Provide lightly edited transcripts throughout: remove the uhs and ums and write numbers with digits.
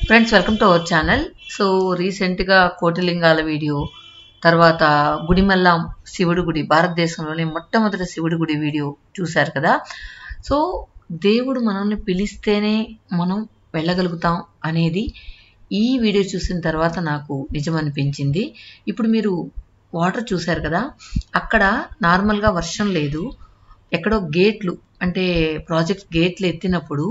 Friends welcome to our channel. So రీసెంట్గా Kotilingala video, తర్వాత గుడిమల్ల శివుడి గుడి, భారతదేశంలోని మొట్టమొదటి శివుడి గుడి వీడియో చూశారు కదా. సో దేవుడు మనల్ని పిలిస్తేనే మనం వెళ్ళగలుగుతాం అనేది ఈ వీడియో చూసిన తర్వాత నాకు నిజం అనిపించింది. ఇప్పుడు మీరు వాటర్ చూశారు కదా, అక్కడ నార్మల్గా వర్షం లేదు, ఎక్కడో గేట్లు అంటే ప్రాజెక్ట్ గేట్లు ఎత్తినప్పుడు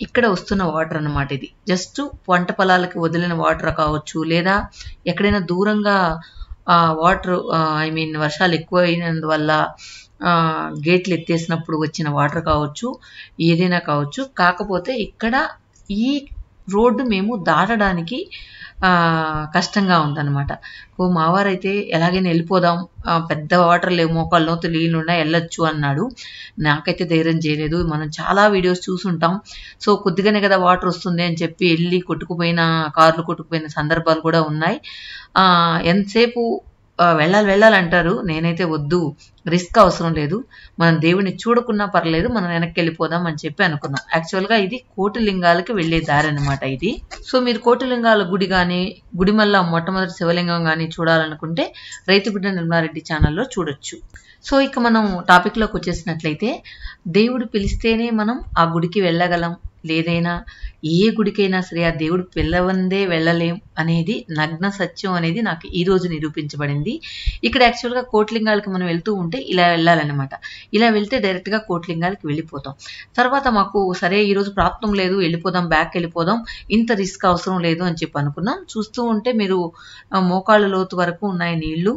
ఇక్కడ వస్తున్న వాటర్ అన్నమాట. ఇది జస్ట్ పంట పొలాలకి వదిలిన వాటర్ కావచ్చు, లేదా ఎక్కడైనా దూరంగా వాటర్ వర్షాలు ఎక్కువ అయినందువల్ల గేట్లు ఎత్తేసినప్పుడు వచ్చిన వాటర్ కావచ్చు, ఏదైనా కావచ్చు. కాకపోతే ఇక్కడ ఈ రోడ్డు మేము దాటడానికి కష్టంగా ఉందన్నమాట. మావారైతే ఎలాగైనా వెళ్ళిపోదాం, పెద్ద వాటర్ లేవు, మోకాళ్ళ లోతు నీళ్ళు ఉన్నాయి, వెళ్ళొచ్చు అన్నాడు. నాకైతే ధైర్యం చేయలేదు. మనం చాలా వీడియోస్ చూసుంటాం. సో కొద్దిగానే కదా వాటర్ వస్తుంది అని చెప్పి వెళ్ళి కార్లు కొట్టుకుపోయిన సందర్భాలు కూడా ఉన్నాయి. ఎంతసేపు వెళ్ళాలంటారు. నేనైతే వద్దు, రిస్క్ అవసరం లేదు, మనం దేవుడిని చూడకున్నా పర్లేదు, మనం వెనక్కి వెళ్ళిపోదాం అని చెప్పి అనుకున్నాం. యాక్చువల్గా ఇది కోటిలింగాలకి వెళ్ళే దారి అనమాట ఇది. సో మీరు కోటిలింగాల గుడి కానీ, గుడిమల్ల మొట్టమొదటి శివలింగం కానీ చూడాలనుకుంటే రైతు బిడ్డ నిర్మలారెడ్డి ఛానల్లో చూడొచ్చు. సో ఇక మనం టాపిక్లోకి వచ్చేసినట్లయితే, దేవుడు పిలిస్తేనే మనం ఆ గుడికి వెళ్ళగలం, లేదైనా ఏ గుడికైనా సరే ఆ దేవుడు పిలవందే వెళ్ళలేం అనేది నగ్న సత్యం అనేది నాకు ఈ రోజు నిరూపించబడింది. ఇక్కడ యాక్చువల్గా కోటిలింగాలకి మనం వెళ్తూ ఉంటే ఇలా వెళ్ళాలన్నమాట. ఇలా వెళ్తే డైరెక్ట్గా కోటిలింగాలకి వెళ్ళిపోతాం. తర్వాత మాకు సరే ఈరోజు ప్రాప్తం లేదు, వెళ్ళిపోదాం, బ్యాక్ వెళ్ళిపోదాం, ఇంత రిస్క్ అవసరం లేదు అని చెప్పి అనుకున్నాం. చూస్తూ ఉంటే మీరు మోకాళ్ళ లోతు వరకు ఉన్నాయి నీళ్లు.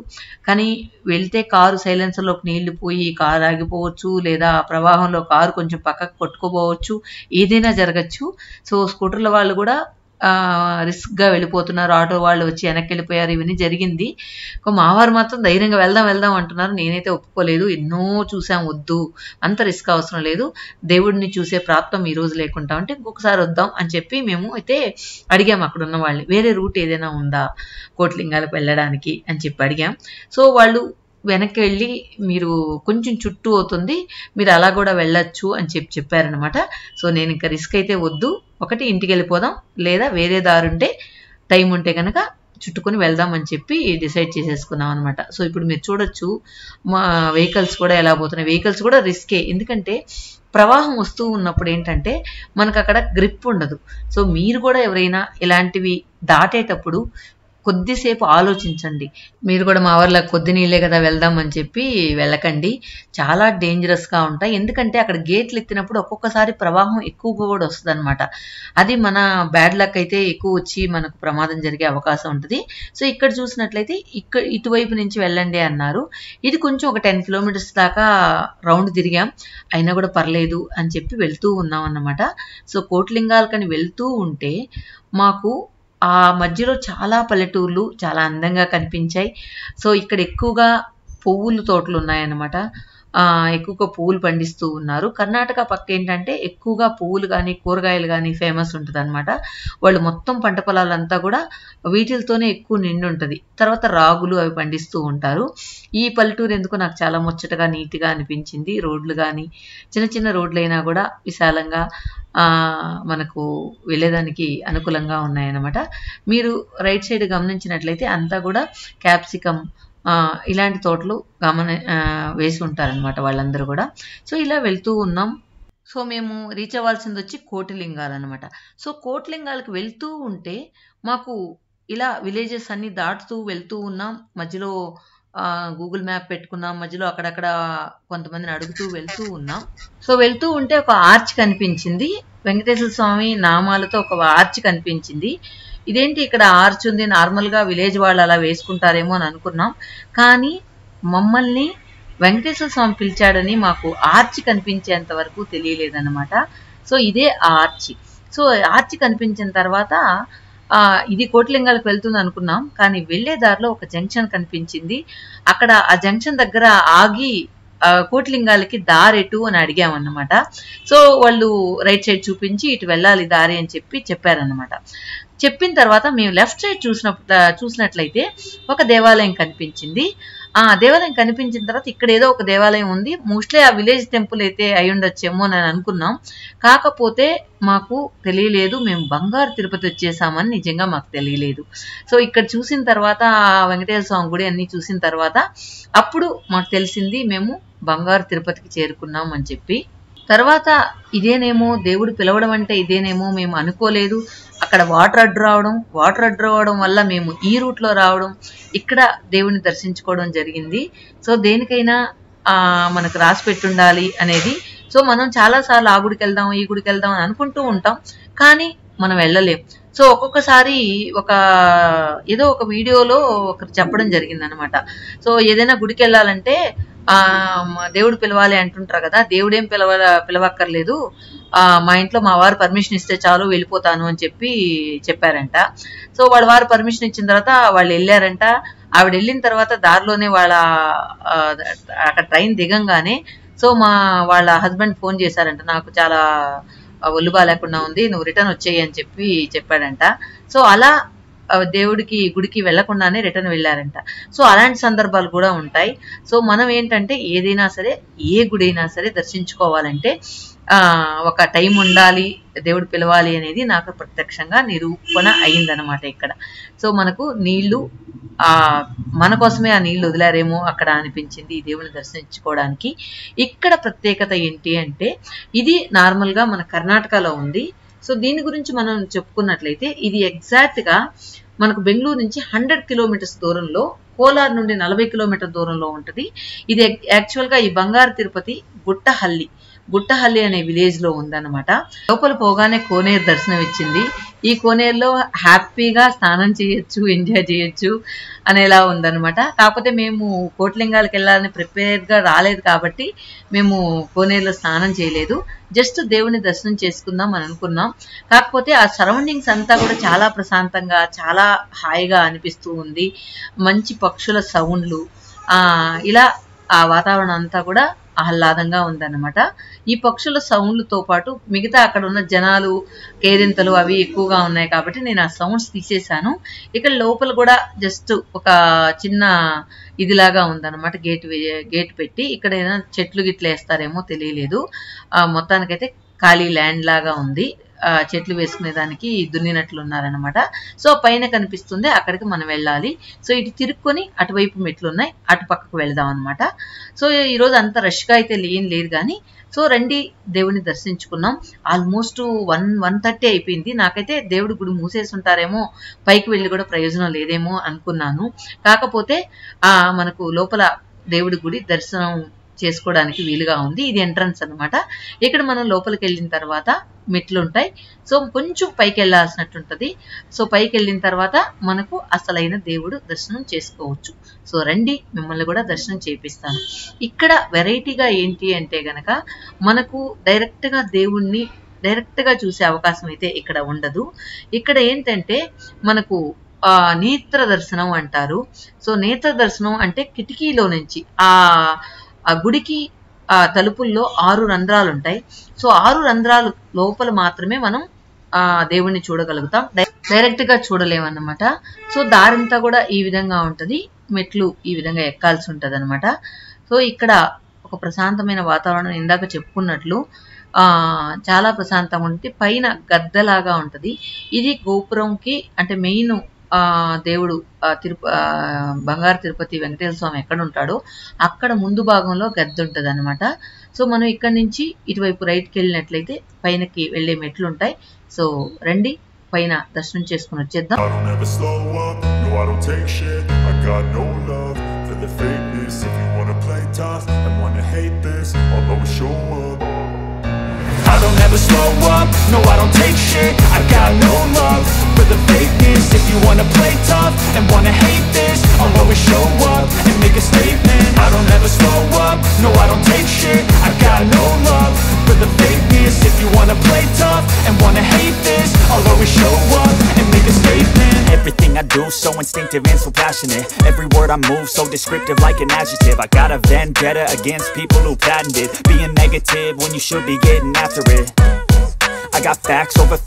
కానీ వెళ్తే కారు సైలెన్సర్లోకి నీళ్లు పోయి కారు ఆగిపోవచ్చు, లేదా ప్రవాహంలో కారు కొంచెం పక్కకు కొట్టుకోపోవచ్చు, ఏదైనా జరగచ్చు. సో స్కూటర్ల వాళ్ళు కూడా రిస్క్గా వెళ్ళిపోతున్నారు, ఆటో వాళ్ళు వచ్చి వెనక్కి వెళ్ళిపోయారు, ఇవన్నీ జరిగింది. మావారు మాత్రం ధైర్యంగా వెళ్దాం అంటున్నారు. నేనైతే ఒప్పుకోలేదు. ఎన్నో చూసాం, వద్దు, అంత రిస్క్ అవసరం లేదు, దేవుడిని చూసే ప్రాప్తం ఈ రోజు లేకుండా ఉంటే ఇంకొకసారి వద్దాం అని చెప్పి మేము అయితే అడిగాం అక్కడ ఉన్న వాళ్ళని, వేరే రూట్ ఏదైనా ఉందా కోటిలింగాలకు వెళ్ళడానికి అని చెప్పి అడిగాం. సో వాళ్ళు వెనక్కి వెళ్ళి మీరు కొంచెం చుట్టూ అవుతుంది, మీరు అలా కూడా వెళ్ళొచ్చు అని చెప్పారనమాట. సో నేను ఇంకా రిస్క్ అయితే వద్దు, ఒకటి ఇంటికి వెళ్ళిపోదాం, లేదా వేరే దారి ఉంటే టైం ఉంటే కనుక చుట్టుకొని వెళ్దాం అని చెప్పి డిసైడ్ చేసేసుకున్నాం అనమాట. సో ఇప్పుడు మీరు చూడొచ్చు మా వెహికల్స్ కూడా ఎలా పోతున్నాయి. వెహికల్స్ కూడా రిస్కే, ఎందుకంటే ప్రవాహం వస్తూ ఉన్నప్పుడు ఏంటంటే మనకు అక్కడ గ్రిప్ ఉండదు. సో మీరు కూడా ఎవరైనా ఇలాంటివి దాటేటప్పుడు కొద్దిసేపు ఆలోచించండి. మీరు కూడా మా ఊర్లో కొద్ది నీళ్ళే కదా వెళ్దాం అని చెప్పి వెళ్ళకండి, చాలా డేంజరస్గా ఉంటాయి. ఎందుకంటే అక్కడ గేట్లు ఎత్తినప్పుడు ఒక్కొక్కసారి ప్రవాహం ఎక్కువగా కూడా వస్తుంది అనమాట. అది మన బ్యాడ్ లక్ అయితే ఎక్కువ వచ్చి మనకు ప్రమాదం జరిగే అవకాశం ఉంటుంది. సో ఇక్కడ చూసినట్లయితే ఇటువైపు నుంచి వెళ్ళండి అన్నారు. ఇది కొంచెం ఒక 10 కిలోమీటర్స్ దాకా రౌండ్ తిరిగాం, అయినా కూడా పర్లేదు అని చెప్పి వెళ్తూ ఉన్నాం అన్నమాట. సో కోటిలింగాలకని వెళ్తూ ఉంటే మాకు ఆ మధ్యలో చాలా పల్లెటూర్లు చాలా అందంగా కనిపించాయి. సో ఇక్కడ ఎక్కువగా పువ్వుల తోటలు ఉన్నాయన్నమాట. ఎక్కువగా పువ్వులు పండిస్తూ ఉన్నారు. కర్ణాటక పక్క ఏంటంటే ఎక్కువగా పువ్వులు కానీ కూరగాయలు కానీ ఫేమస్ ఉంటుంది అనమాట. వాళ్ళు మొత్తం పంట పొలాలంతా కూడా వీటితోనే ఎక్కువ నిండి ఉంటుంది. తర్వాత రాగులు అవి పండిస్తూ ఉంటారు. ఈ పల్లెటూరు ఎందుకు నాకు చాలా ముచ్చటగా నీట్గా అనిపించింది. రోడ్లు కానీ చిన్న చిన్న రోడ్లు అయినా కూడా విశాలంగా మనకు వెళ్ళేదానికి అనుకూలంగా ఉన్నాయన్నమాట. మీరు రైట్ సైడ్ గమనించినట్లయితే అంతా కూడా క్యాప్సికమ్ ఇలాంటి తోటలు వేసి ఉంటారనమాట వాళ్ళందరూ కూడా. సో ఇలా వెళ్తూ ఉన్నాం. సో మేము రీచ్ అవ్వాల్సింది వచ్చి కోటిలింగాలు అనమాట. సో కోటిలింగాలకు వెళ్తూ ఉంటే మాకు ఇలా విలేజెస్ అన్ని దాటుతూ వెళ్తూ ఉన్నాం. మధ్యలో గూగుల్ మ్యాప్ పెట్టుకున్నాం, మధ్యలో అక్కడక్కడ కొంతమందిని అడుగుతూ వెళ్తూ ఉన్నాం. సో వెళ్తూ ఉంటే ఒక ఆర్చ్ కనిపించింది, వెంకటేశ్వర స్వామి నామాలతో ఒక ఆర్చ్ కనిపించింది. ఇదేంటి ఇక్కడ ఆర్చ్ ఉంది, నార్మల్గా విలేజ్ వాళ్ళు అలా వేసుకుంటారేమో అని అనుకున్నాం. కానీ మమ్మల్ని వెంకటేశ్వర స్వామి పిలిచాడని మాకు ఆర్చ్ కనిపించేంత వరకు తెలియలేదన్నమాట. సో ఇదే ఆర్చ్. సో ఆర్చ్ కనిపించిన తర్వాత ఇది కోటిలింగాలకు వెళ్తుంది అనుకున్నాం. కానీ వెళ్లే దారిలో ఒక జంక్షన్ కనిపించింది. అక్కడ ఆ జంక్షన్ దగ్గర ఆగి కోటిలింగాలకి దారెటు అని అడిగామన్నమాట. సో వాళ్ళు రైట్ సైడ్ చూపించి ఇటు వెళ్ళాలి దారి అని చెప్పారన్నమాట. చెప్పిన తర్వాత మేము లెఫ్ట్ సైడ్ చూసినట్లయితే ఒక దేవాలయం కనిపించింది. ఆ దేవాలయం కనిపించిన తర్వాత ఇక్కడ ఏదో ఒక దేవాలయం ఉంది, మోస్ట్లీ ఆ విలేజ్ టెంపుల్ అయితే అయి ఉండొచ్చేమో అని అనుకున్నాం. కాకపోతే మాకు తెలియలేదు మేము బంగారు తిరుపతి వచ్చేసామని నిజంగా మాకు తెలియలేదు. సో ఇక్కడ చూసిన తర్వాత వెంకటేశ్వర స్వామి గుడి అన్ని చూసిన తర్వాత అప్పుడు మాకు తెలిసింది మేము బంగారు తిరుపతికి చేరుకున్నాం అని చెప్పి. తర్వాత ఇదేనేమో దేవుడు పిలవడం అంటే ఇదేనేమో మేము అనుకోలేదు. అక్కడ వాటర్ అడ్డు రావడం వల్ల మేము ఈ రూట్లో రావడం, ఇక్కడ దేవుడిని దర్శించుకోవడం జరిగింది. సో దేనికైనా మనకు రాసి పెట్టుండాలి అనేది. సో మనం చాలాసార్లు ఆ గుడికి వెళ్దాం ఈ గుడికి వెళ్దాం అని అనుకుంటూ ఉంటాం, కానీ మనం వెళ్ళలేం. సో ఒక్కొక్కసారి ఏదో ఒక వీడియోలో ఒకరు చెప్పడం జరిగింది అనమాట. సో ఏదైనా గుడికి వెళ్ళాలంటే దేవుడు పిలవాలి అంటుంటారు కదా, దేవుడేం పిలవక్కర్లేదు, మా ఇంట్లో మా వారు పర్మిషన్ ఇస్తే చాలు వెళ్ళిపోతాను అని చెప్పారంట. సో వాళ్ళ వారు పర్మిషన్ ఇచ్చిన తర్వాత వాళ్ళు వెళ్ళారంట. ఆవిడ వెళ్ళిన తర్వాత దారిలోనే అక్కడ ట్రైన్ దిగంగానే సో వాళ్ళ హస్బెండ్ ఫోన్ చేశారంట, నాకు చాలా ఒళ్ళు బాలేకుండా ఉంది, నువ్వు రిటర్న్ వచ్చేయి అని చెప్పాడంట. సో అలా దేవుడికి గుడికి వెళ్లకుండానే రిటర్న్ వెళ్ళారంట. సో అలాంటి సందర్భాలు కూడా ఉంటాయి. సో మనం ఏంటంటే ఏదైనా సరే ఏ గుడి అయినా సరే దర్శించుకోవాలంటే ఒక టైం ఉండాలి, దేవుడు పిలవాలి అనేది నాకు ప్రత్యక్షంగా నిరూపణ అయిందనమాట ఇక్కడ. సో మనకు నీళ్లు మన కోసమే ఆ నీళ్లు వదిలారేమో అక్కడ అనిపించింది ఈ దేవుని దర్శించుకోవడానికి. ఇక్కడ ప్రత్యేకత ఏంటి అంటే ఇది నార్మల్గా మన కర్ణాటకలో ఉంది. సో దీని గురించి మనం చెప్పుకున్నట్లయితే ఇది ఎగ్జాక్ట్గా మనకు బెంగళూరు నుంచి 100 కిలోమీటర్స్ దూరంలో, కోలార్ నుండి 40 కిలోమీటర్ దూరంలో ఉంటుంది. ఇది యాక్చువల్గా ఈ బంగారు తిరుపతి గుట్టహల్లి అనే విలేజ్ లో ఉందన్నమాట. లోపల పోగానే కోనేరు దర్శనం ఇచ్చింది. ఈ కోనేరులో హ్యాపీగా స్నానం చేయొచ్చు, ఎంజాయ్ చేయొచ్చు అనేలా ఉందన్నమాట. కాకపోతే మేము కోట్లింగాలకు వెళ్ళాలని ప్రిపేర్డ్ గా రాలేదు కాబట్టి మేము కోనేరులో స్నానం చేయలేదు, జస్ట్ దేవుని దర్శనం చేసుకుందాం అని అనుకున్నాం. కాకపోతే ఆ సరౌండింగ్స్ అంతా కూడా చాలా ప్రశాంతంగా చాలా హాయిగా అనిపిస్తూ ఉంది. మంచి పక్షుల సౌండ్లు, ఇలా ఆ వాతావరణం అంతా కూడా ఆహ్లాదంగా ఉందన్నమాట. ఈ పక్షుల సౌండ్లతో పాటు మిగతా అక్కడ ఉన్న జనాలు, కేరింతలు అవి ఎక్కువగా ఉన్నాయి కాబట్టి నేను ఆ సౌండ్స్ తీసేశాను. ఇక్కడ లోపల కూడా జస్ట్ ఒక చిన్న ఇదిలాగా ఉందన్నమాట, గేట్ పెట్టి ఇక్కడ ఏదైనా చెట్లు గిట్లు వేస్తారేమో తెలియలేదు. మొత్తానికైతే ఖాళీ ల్యాండ్ లాగా ఉంది, చెట్లు వేసుకునే దానికి దున్నినట్లు ఉన్నారనమాట. సో పైన కనిపిస్తుంది, అక్కడికి మనం వెళ్ళాలి. సో ఇటు తిరుక్కొని అటువైపు మెట్లు ఉన్నాయి, అటు పక్కకు వెళదాం అనమాట. సో ఈరోజు అంత రష్గా అయితే లేదు కానీ సో రండి దేవుని దర్శించుకున్నాం. ఆల్మోస్ట్ 1:30 అయిపోయింది. నాకైతే దేవుడి గుడి మూసేసి ఉంటారేమో, పైకి వెళ్ళి కూడా ప్రయోజనం లేదేమో అనుకున్నాను. కాకపోతే మనకు లోపల దేవుడి గుడి దర్శనం చేసుకోవడానికి వీలుగా ఉంది. ఇది ఎంట్రన్స్ అనమాట. ఇక్కడ మనం లోపలికి వెళ్ళిన తర్వాత మెట్లు ఉంటాయి. సో కొంచెం పైకి వెళ్ళాల్సినట్టు ఉంటుంది. సో పైకి వెళ్ళిన తర్వాత మనకు అసలైన దేవుడు దర్శనం చేసుకోవచ్చు. సో రండి, మిమ్మల్ని కూడా దర్శనం చేపిస్తాను. ఇక్కడ వెరైటీగా ఏంటి అంటే గనక మనకు దేవుణ్ణి డైరెక్ట్గా చూసే అవకాశం అయితే ఇక్కడ ఉండదు. ఇక్కడ ఏంటంటే మనకు నేత్ర దర్శనం అంటారు. సో నేత్ర దర్శనం అంటే కిటికీలో నుంచి ఆ గుడికి తలుపుల్లో 6 రంధ్రాలు ఉంటాయి. సో 6 రంధ్రాలు లోపల మాత్రమే మనం దేవుణ్ణి చూడగలుగుతాం, డైరెక్ట్ గా చూడలేమన్నమాట. సో దారంతా కూడా ఈ విధంగా ఉంటది, మెట్లు ఈ విధంగా ఎక్కాల్సి ఉంటది అనమాట. సో ఇక్కడ ఒక ప్రశాంతమైన వాతావరణం, ఇందాక చెప్పుకున్నట్లు చాలా ప్రశాంతంగా ఉంటుంది. పైన గద్దలాగా ఉంటది. ఇది గోపురంకి అంటే మెయిన్ దేవుడు బంగారు తిరుపతి వెంకటేశ్వర స్వామి ఎక్కడ ఉంటాడో అక్కడ ముందు భాగంలో గద్దె ఉంటది అనమాట. సో మనం ఇక్కడ నుంచి ఇటువైపు రైట్కి వెళ్ళినట్లయితే పైనకి వెళ్ళే మెట్లు ఉంటాయి. సో రండి, పైన దర్శనం చేసుకుని వచ్చేద్దాం. I don't ever slow up, no I don't take shit. I got no love for the fakeness. If you wanna play tough and wanna hate this, I'll always show up and make a statement. I don't ever slow up, no I don't take shit. I got no love for the fakeness. If you wanna play tough and wanna hate this, I'll always show up and make a statement. Everything I do so instinctive and so passionate. Every word I move so descriptive like an adjective. I got a vendetta against people who patented being negative when you should be getting after it. I got facts over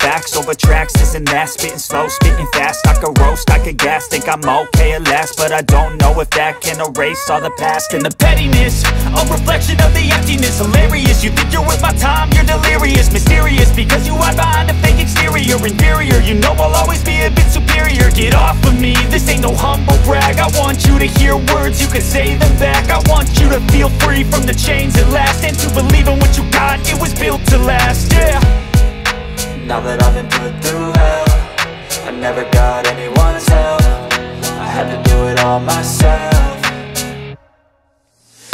tracks, this and that. Spitting slow, spitting fast, I could roast, I could gas. Think I'm okay at last, but I don't know if that can erase all the past. And the pettiness, a reflection of the emptiness. Hilarious, you think you're worth my time, you're delirious. Mysterious, because you hide behind a fake exterior. Inferior, you know I'll always be a bit superior. Get off of me, this ain't no humble brag. I want you to hear words, you can say them back. I want you to feel free from the chains at last, and to believe in what you got, it was built to last, yeah. Now that I've been put through hell, I never got anyone's help, I had to do it all myself.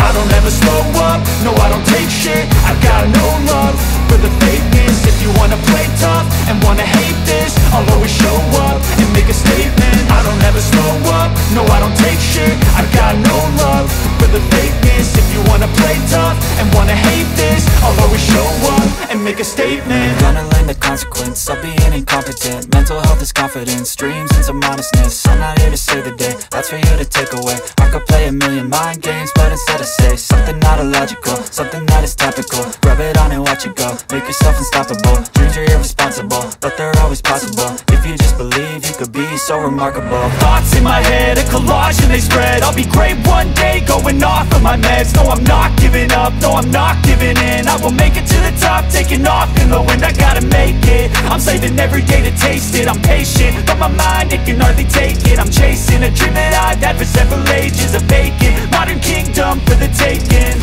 I don't ever slow up, no I don't take shit, I got no love for the fakeness. If you wanna play tough and wanna hate this, I'll always show up and make a statement. I don't ever slow up, no I don't take shit, I got no love for the fakeness. If you wanna play tough and wanna hate this, I'll always show up and make a statement. Gonna learn the consequence of being incompetent. Mental health is confidence, dreams and some honestness. I'm not here to save the day, that's for you to take away. I could play a million mind games, but instead I say something not illogical, something that is topical. Rub it on and watch it go, make yourself unstoppable. Dreams are irresponsible, but they're always possible. If you just believe, you could be so remarkable. Thoughts in my head, a collage and they spread. I'll be great one day, going off of my meds. No, I'm not giving up, no, I'm not giving in. I will make it to the top, taking off in the wind. I gotta make it, I'm saving every day to taste it. I'm patient, but my mind, it can hardly take it. I'm chasing a dream that I've had for several ages. A vacant, modern kingdom for the taking.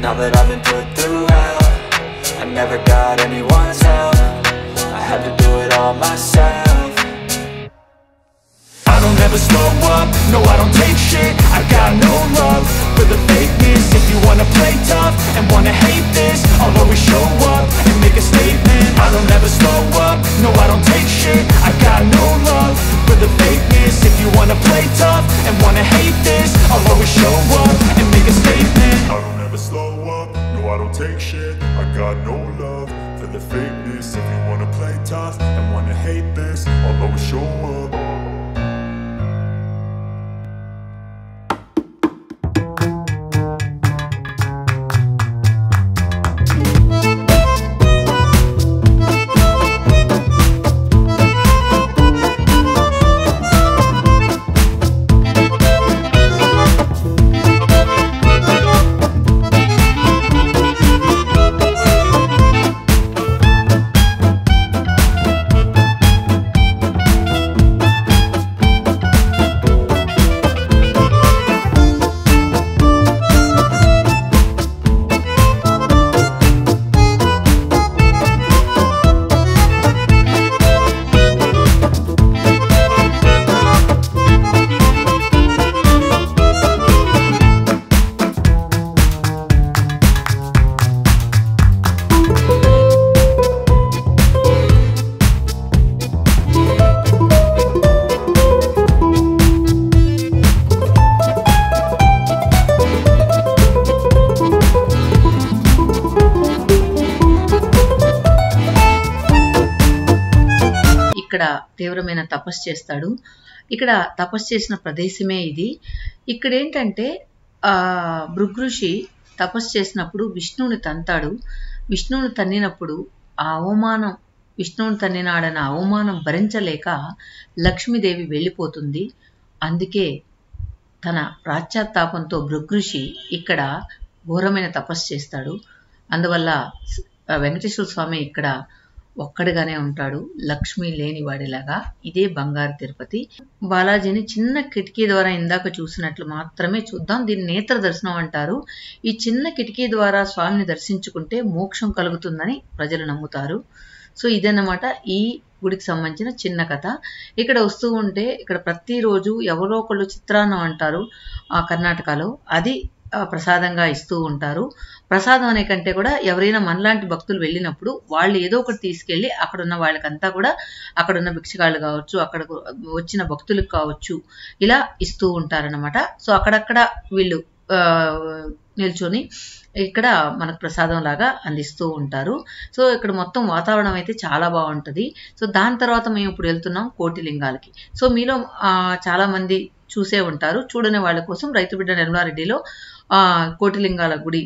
Now that I've been put through hell, I never got anyone's help, I had to do it all myself. I don't ever slow up, no I don't take shit, I got no love for the fakeness. If you wanna play tough and wanna hate this, I'll always show up and make a statement. I don't ever slow up, no I don't take shit, I got no love for the fakeness. If you wanna play tough and wanna hate this, I'll always show up and make a statement. I don't ever slow up, no I don't take shit, I got no love for the fakeness. If you wanna play tough and wanna hate this, I'll always show up. ఇక్కడ తీవ్రమైన తపస్సు చేస్తాడు. ఇక్కడ తపస్సు చేసిన ప్రదేశమే ఇది. ఇక్కడ ఏంటంటే భృగు తపస్సు చేసినప్పుడు విష్ణువుని తంతాడు. విష్ణువుని తన్నినప్పుడు ఆ అవమానం, విష్ణువుని తన్నినాడన్న అవమానం భరించలేక లక్ష్మీదేవి వెళ్ళిపోతుంది. అందుకే తన ప్రాశ్చాత్తాపంతో భృగు ఇక్కడ ఘోరమైన తపస్సు చేస్తాడు. అందువల్ల వెంకటేశ్వర స్వామి ఇక్కడ ఒక్కడిగానే ఉంటాడు, లక్ష్మి లేని వాడిలాగా. ఇదే బంగారు తిరుపతి. బాలాజీని చిన్న కిటికీ ద్వారా ఇందాక చూసినట్లు మాత్రమే చూద్దాం. దీన్ని నేత్ర దర్శనం అంటారు. ఈ చిన్న కిటికీ ద్వారా స్వామిని దర్శించుకుంటే మోక్షం కలుగుతుందని ప్రజలు నమ్ముతారు. సో ఇదన్నమాట ఈ గుడికి సంబంధించిన చిన్న కథ. ఇక్కడ వస్తూ ఉంటే ఇక్కడ ప్రతిరోజు ఎవరో ఒకళ్ళు చిత్రాన్నం అంటారు ఆ కర్ణాటకలో, అది ప్రసాదంగా ఇస్తూ ఉంటారు. ప్రసాదం అనే కంటే కూడా ఎవరైనా మనలాంటి భక్తులు వెళ్ళినప్పుడు వాళ్ళు ఏదో ఒకటి తీసుకెళ్ళి అక్కడున్న వాళ్ళకంతా కూడా, అక్కడున్న భిక్షగాళ్ళు కావచ్చు, అక్కడ వచ్చిన భక్తులకు కావచ్చు, ఇలా ఇస్తూ ఉంటారనమాట. సో అక్కడక్కడ వీళ్ళు నిల్చొని ఇక్కడ మనకు ప్రసాదం లాగా అందిస్తూ ఉంటారు. సో ఇక్కడ మొత్తం వాతావరణం అయితే చాలా బాగుంటుంది. సో దాని తర్వాత మేము ఇప్పుడు వెళ్తున్నాం కోటిలింగాలకి. సో మీలో చాలా మంది చూసే ఉంటారు, చూడని వాళ్ళ కోసం రైతు బిడ్డ నిర్మలారెడ్డిలో కోటిలింగాల గుడి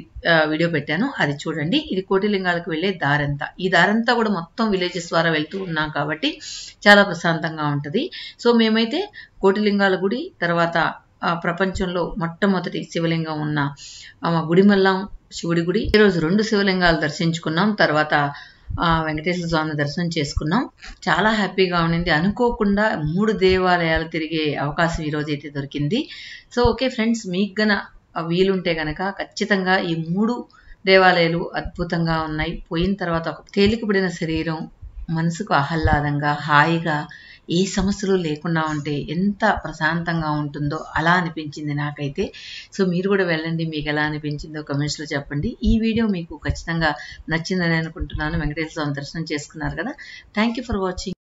వీడియో పెట్టాను, అది చూడండి. ఇది కోటిలింగాలకు వెళ్ళే దారంతా, ఈ దారంతా కూడా మొత్తం విలేజెస్ ద్వారా వెళ్తూ ఉన్నాం కాబట్టి చాలా ప్రశాంతంగా ఉంటుంది. సో మేమైతే కోటిలింగాల గుడి, తర్వాత ప్రపంచంలో మొట్టమొదటి శివలింగం ఉన్న గుడిమల్లం శివుడి గుడి, ఈరోజు 2 శివలింగాలు దర్శించుకున్నాం. తర్వాత వెంకటేశ్వర స్వామి దర్శనం చేసుకున్నాం. చాలా హ్యాపీగా ఉండింది. అనుకోకుండా 3 దేవాలయాలు తిరిగే అవకాశం ఈరోజు అయితే దొరికింది. సో ఓకే ఫ్రెండ్స్, మీకు గన వీలుంటే గనక ఖచ్చితంగా ఈ 3 దేవాలయాలు అద్భుతంగా ఉన్నాయి. పోయిన తర్వాత ఒక తేలికపడిన శరీరం, మనసుకు ఆహ్లాదంగా హాయిగా ఏ సమస్యలు లేకుండా ఉంటే ఎంత ప్రశాంతంగా ఉంటుందో అలా అనిపించింది నాకైతే. సో మీరు కూడా వెళ్ళండి, మీకు ఎలా అనిపించిందో కమెంట్స్లో చెప్పండి. ఈ వీడియో మీకు ఖచ్చితంగా నచ్చిందని అనుకుంటున్నాను. వెంకటేశ్వర స్వామి దర్శనం చేసుకున్నారు కదా. Thank you for watching.